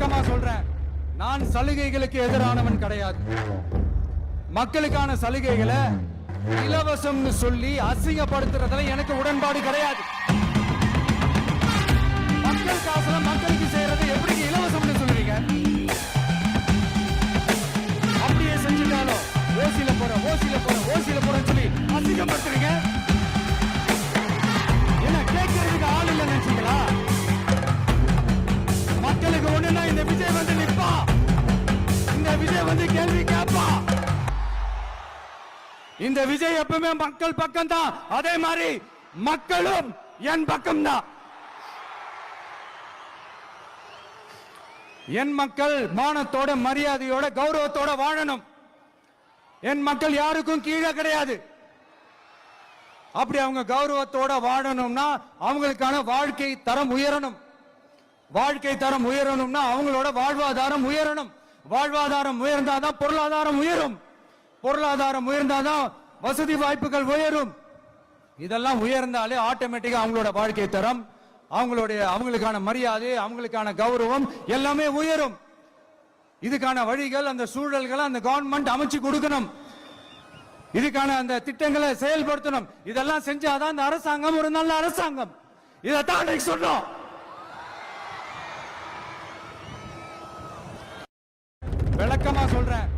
விளக்கமா சொல்றேன், நான் சலுகைகளுக்கு எதிரானவன் கிடையாது. மக்களுக்கான சலுகைகளை இலவசம்னு சொல்லி அசிங்கப்படுத்துறதுல எனக்கு உடன்பாடு கிடையாது. மக்கள் காசுல மக்களுக்கு செய்யறது எப்படி இலவசம்னு சொல்றீங்க? அப்படியே செஞ்சுட்டாலும் ஓசியில போறேன்னு சொல்லி அசிங்கப்படுத்துறீங்க. என்ன கேட்கறதுக்கு ஆள் இல்ல நினைச்சீங்களா? மக்களுக்கு ஒண்ணுன்னா இந்த விஜய் வந்து நிப்பா, இந்த விஜய் வந்து கேள்வி கேட்பா. இந்த விஜய் எப்பவுமே மக்கள் பக்கம் தான், அதே மாதிரி மக்களும் என் பக்கம் தான். என் மக்கள் மானத்தோட மரியாதையோட கௌரவத்தோட வாழணும். என் மக்கள் யாருக்கும் கீழே கிடையாது. அப்படி அவங்க கௌரவத்தோட வாழணும்னா அவங்களுக்கான வாழ்க்கை தரம் உயரணும். வாழ்க்கை தரம் உயரணும்னா அவங்களோட வாழ்வாதாரம் உயரணும். வாழ்வாதாரம் உயர்ந்தாதான் பொருளாதாரம் உயரும். பொருளாதாரம் உயர்ந்தாதான் வசதி வாய்ப்புகள் உயரும். இதெல்லாம் உயர்ந்தாலே ஆட்டோமேட்டிக்கா அவங்களோட வாழ்க்கை தரம், அவங்களுக்கான மரியாதை, அவங்களுக்கான கௌரவம் எல்லாமே உயரும். இதுக்கான வழிகள், அந்த சூழல்களை அந்த கவர்மெண்ட் அமைச்சு கொடுக்கணும். இதுக்கான அந்த திட்டங்களை செயல்படுத்தணும். இதெல்லாம் செஞ்சாதான் அந்த அரசாங்கம் ஒரு நல்ல அரசாங்கம். இதைத்தான் சொன்னோம். விளக்கமா சொல்றேன்,